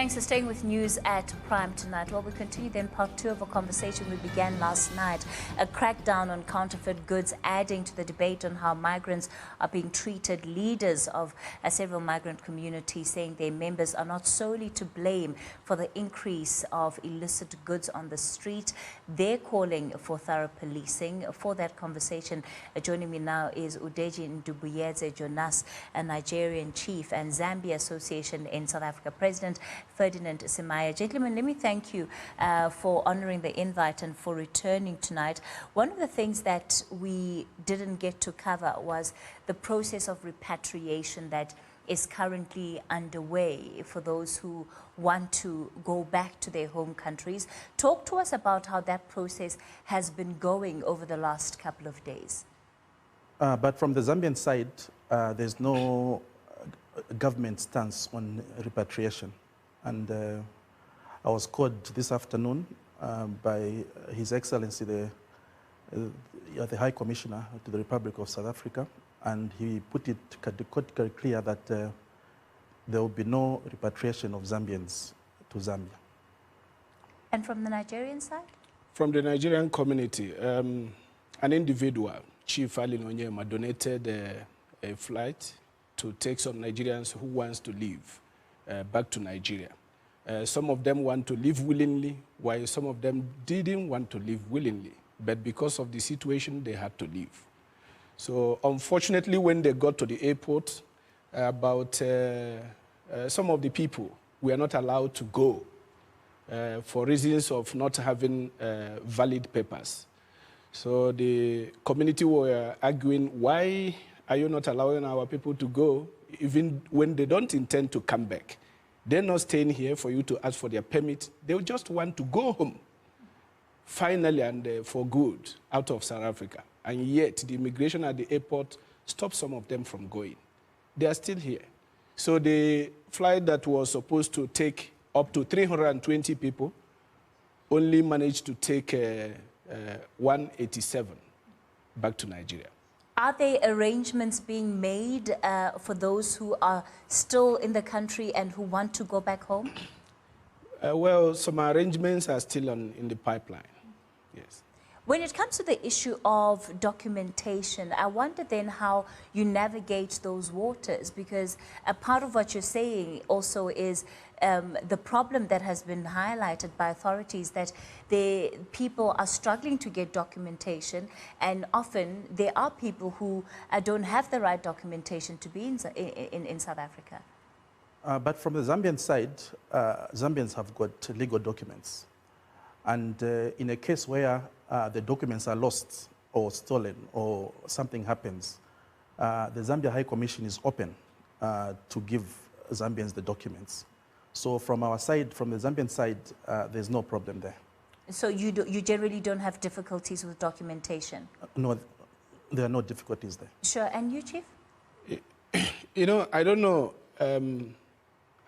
Thanks for staying with News at Prime tonight. Well, we continue then part two of a conversation we began last night. A crackdown on counterfeit goods adding to the debate on how migrants are being treated. Leaders of several migrant communities saying their members are not solely to blame for the increase of illicit goods on the street. They're calling for thorough policing. For that conversation, joining me now is Udeji Ndubueze Jonas, a Nigerian chief, and Zambia Association in South Africa President Ferdinand Simaanya. Gentlemen, let me thank you for honoring the invite and for returning tonight. One of the things that we didn't get to cover was the process of repatriation that is currently underway for those who want to go back to their home countries. Talk to us about how that process has been going over the last couple of days. But from the Zambian side, there's no government stance on repatriation. And I was called this afternoon by His Excellency, the High Commissioner to the Republic of South Africa, and he put it categorically clear that there will be no repatriation of Zambians to Zambia. And from the Nigerian side? From the Nigerian community, an individual, Chief Ali Nonyema, donated a flight to take some Nigerians who wants to leave back to Nigeria. Some of them want to leave willingly, while some of them didn't want to leave willingly. But because of the situation, they had to leave. So unfortunately, when they got to the airport, some of the people were not allowed to go for reasons of not having valid papers. So the community were arguing, why are you not allowing our people to go, even when they don't intend to come back? They're not staying here for you to ask for their permit. They just want to go home, finally, and for good, out of South Africa. And yet, the immigration at the airport stopped some of them from going. They are still here. So the flight that was supposed to take up to 320 people only managed to take 187 back to Nigeria. Are there arrangements being made for those who are still in the country and who want to go back home? Well, some arrangements are still in the pipeline, yes. When it comes to the issue of documentation, I wonder then how you navigate those waters, because a part of what you're saying also is the problem that has been highlighted by authorities, that the people are struggling to get documentation, and often there are people who don't have the right documentation to be in South Africa. But from the Zambian side, Zambians have got legal documents. And in a case where the documents are lost or stolen or something happens, the Zambia High Commission is open to give Zambians the documents. So from our side, from the Zambian side, there's no problem there. So you generally don't have difficulties with documentation? No, there are no difficulties there. Sure. And you, Chief? You know, I don't know.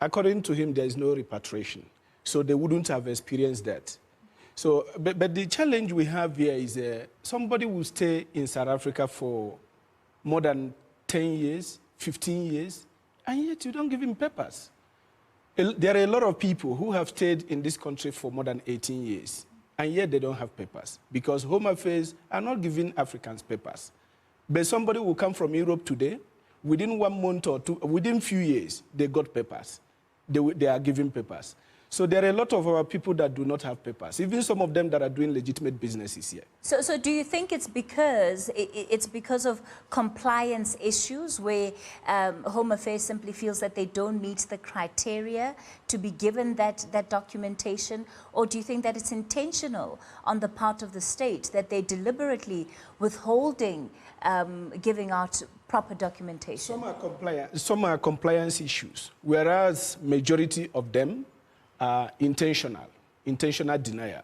According to him, there is no repatriation. So they wouldn't have experienced that. So, but the challenge we have here is somebody will stay in South Africa for more than 10 years, 15 years, and yet you don't give him papers. There are a lot of people who have stayed in this country for more than 18 years, and yet they don't have papers, because Home Affairs are not giving Africans papers. But somebody will come from Europe today, within 1 month or two, within few years, they got papers. They are giving papers. So there are a lot of our people that do not have papers, even some of them that are doing legitimate businesses here. So do you think it's because of compliance issues where Home Affairs simply feels that they don't meet the criteria to be given that documentation? Or do you think that it's intentional on the part of the state, that they're deliberately withholding giving out proper documentation? Some are compliance issues, whereas majority of them intentional denial.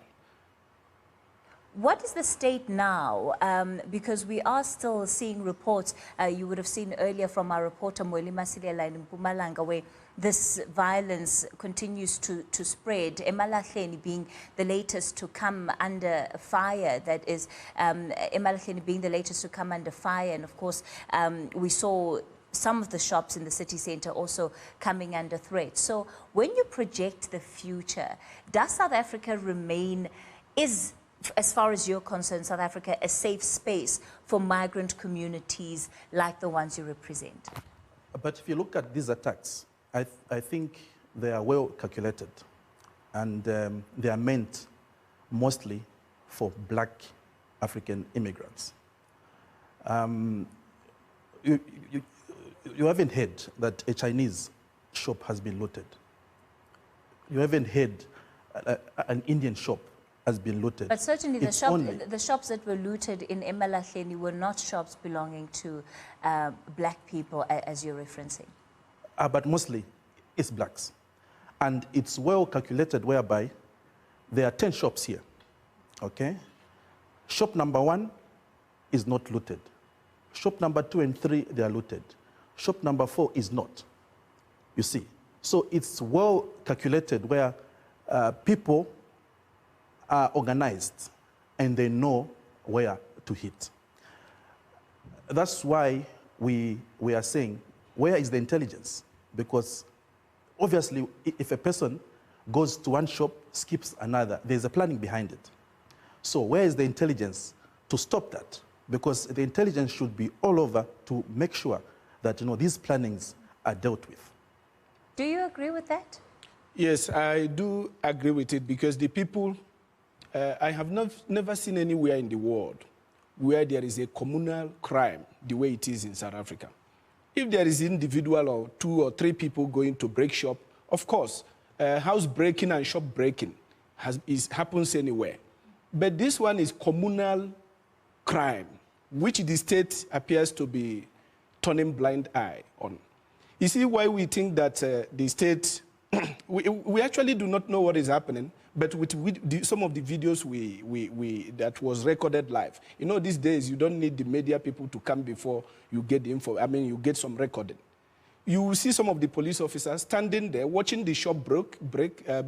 What is the state now? Because we are still seeing reports, you would have seen earlier from our reporter Mweli Masilela in Mpumalanga, where this violence continues to spread. Emalahleni being the latest to come under fire, that is, Emalahleni being the latest to come under fire. And of course, we saw some of the shops in the city centre also coming under threat. So when you project the future, does South Africa remain, as far as you're concerned, South Africa, a safe space for migrant communities like the ones you represent? But if you look at these attacks, I think they are well calculated, and they are meant mostly for black African immigrants. You haven't heard that a Chinese shop has been looted. You haven't heard an Indian shop has been looted. But certainly the shops that were looted in Emalahleni were not shops belonging to black people, as you're referencing. But mostly it's blacks. And it's well calculated whereby there are 10 shops here, okay? Shop number 1 is not looted. Shop number 2 and 3, they are looted. Shop number 4 is not, you see. So it's well calculated where people are organized and they know where to hit. That's why we are saying, where is the intelligence? Because obviously, if a person goes to one shop, skips another, there's a planning behind it. So where is the intelligence to stop that? Because the intelligence should be all over to make sure that, you know, these plannings are dealt with. Do you agree with that? Yes, I do agree with it, because the people, I have never seen anywhere in the world where there is a communal crime the way it is in South Africa. If there is individual or 2 or 3 people going to break shop, of course, house breaking and shop breaking happens anywhere. But this one is communal crime, which the state appears to be turning blind eye on. You see why we think that the state, we actually do not know what is happening, but with some of the videos that was recorded live. You know, these days, you don't need the media people to come before you get the info. I mean, you get some recording. You will see some of the police officers standing there, watching the shop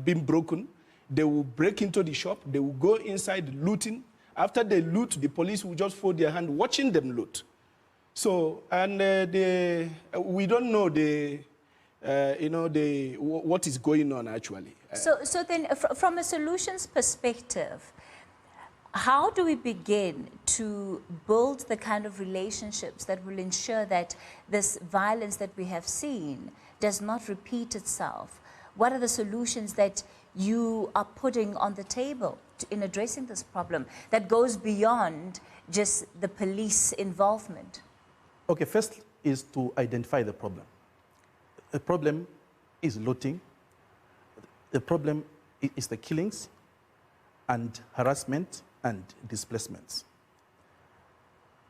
being broken. They will break into the shop. They will go inside looting. After they loot, the police will just fold their hand watching them loot. So, and we don't know what is going on actually. So then, from a solutions perspective, how do we begin to build the kind of relationships that will ensure that this violence that we have seen does not repeat itself? What are the solutions that you are putting on the table in addressing this problem that goes beyond just the police involvement? Okay, first is to identify the problem. The problem is looting. The problem is the killings and harassment and displacements.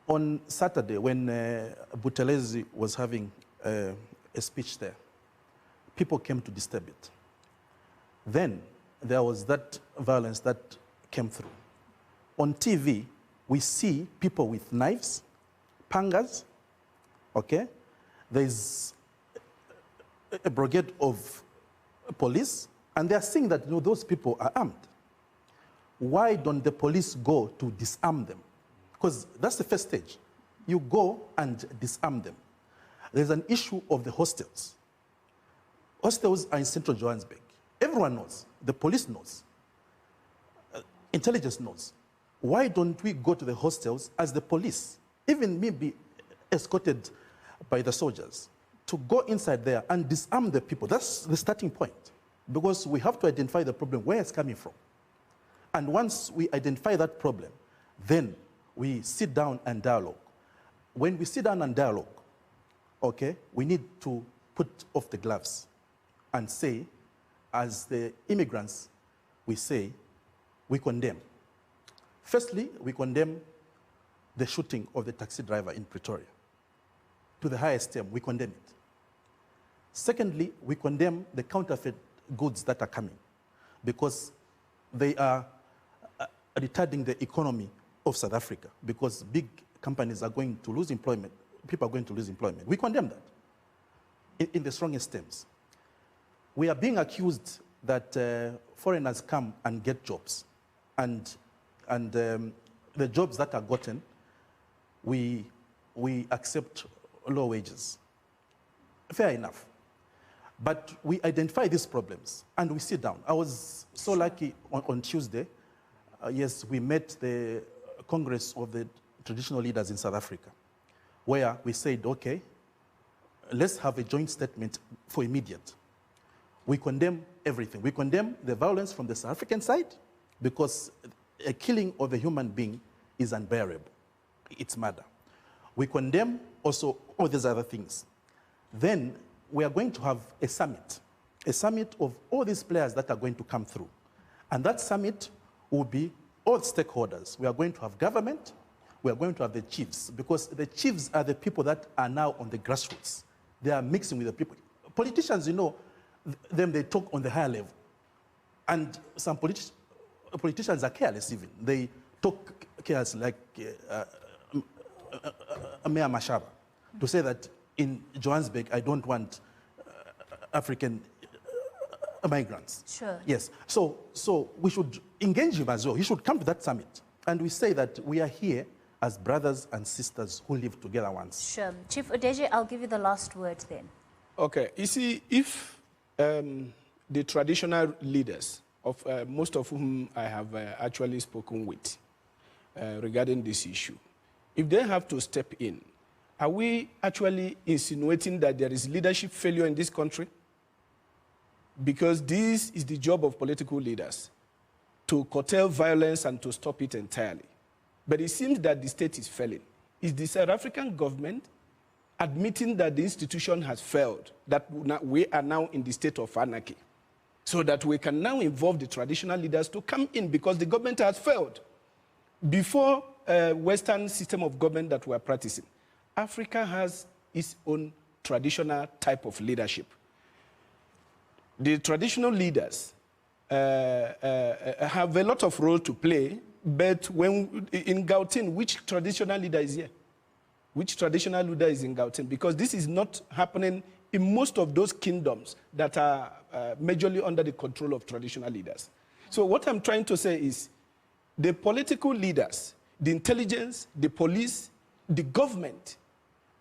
On Saturday, when Buthelezi was having a speech there, people came to disturb it. Then there was that violence that came through. On TV, we see people with knives, pangas, okay? There's a brigade of police, and they're saying that, you know, those people are armed. Why don't the police go to disarm them? Because that's the first stage. You go and disarm them. There's an issue of the hostels. Hostels are in central Johannesburg. Everyone knows. The police knows. Intelligence knows. Why don't we go to the hostels as the police, even maybe escorted by the soldiers, to go inside there and disarm the people? That's the starting point. Because we have to identify the problem, where it's coming from. And once we identify that problem, then we sit down and dialogue. When we sit down and dialogue, okay, we need to put off the gloves and say, as the immigrants, we say, we condemn. Firstly, we condemn the shooting of the taxi driver in Pretoria. To the highest term, we condemn it. Secondly, we condemn the counterfeit goods that are coming, because they are retarding the economy of South Africa, because big companies are going to lose employment, people are going to lose employment. We condemn that in the strongest terms. We are being accused that foreigners come and get jobs, and the jobs that are gotten, we accept low wages. Fair enough. But we identify these problems and we sit down. I was so lucky on Tuesday. Yes, we met the Congress of the Traditional Leaders in South Africa, where we said, okay, let's have a joint statement for immediate. We condemn everything. We condemn the violence from the South African side because a killing of a human being is unbearable. It's murder. We condemn also all these other things. Then we are going to have a summit of all these players that are going to come through. And that summit will be all stakeholders. We are going to have government, we are going to have the chiefs, because the chiefs are the people that are now on the grassroots. They are mixing with the people. Politicians, you know, them they talk on the higher level. And some politicians are careless even. They talk careless like Mayor Mashaba, to say that in Johannesburg, I don't want African migrants. Sure. Yes. So we should engage him as well. He should come to that summit. And we say that we are here as brothers and sisters who live together once. Sure. Chief Udeji, I'll give you the last word then. Okay. You see, if the traditional leaders, of most of whom I have actually spoken with regarding this issue, if they have to step in, are we actually insinuating that there is leadership failure in this country? Because this is the job of political leaders, to curtail violence and to stop it entirely. But it seems that the state is failing. Is the South African government admitting that the institution has failed, that we are now in the state of anarchy, so that we can now involve the traditional leaders to come in because the government has failed? Before Western system of government that we are practicing, Africa has its own traditional type of leadership. The traditional leaders have a lot of role to play, but when in Gauteng, which traditional leader is here? Which traditional leader is in Gauteng? Because this is not happening in most of those kingdoms that are majorly under the control of traditional leaders. So what I'm trying to say is the political leaders, the intelligence, the police, the government,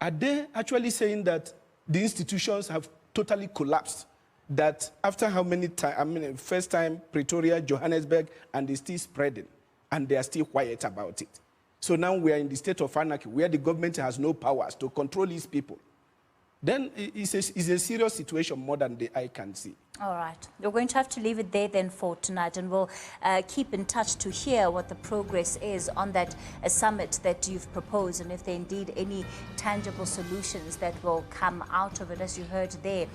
are they actually saying that the institutions have totally collapsed? That after how many times, I mean, first time, Pretoria, Johannesburg, and they're still spreading, and they are still quiet about it. So now we are in the state of anarchy, where the government has no powers to control these people. Then it's a serious situation more than the eye can see. All right. We're going to have to leave it there then for tonight, and we'll keep in touch to hear what the progress is on that summit that you've proposed, and if there are indeed any tangible solutions that will come out of it. As you heard there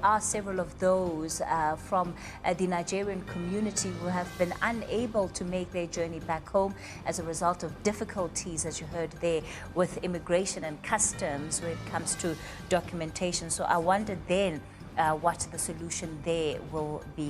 are several of those from the Nigerian community who have been unable to make their journey back home as a result of difficulties, as you heard there, with immigration and customs when it comes to documentation. So I wondered then what the solution there will be.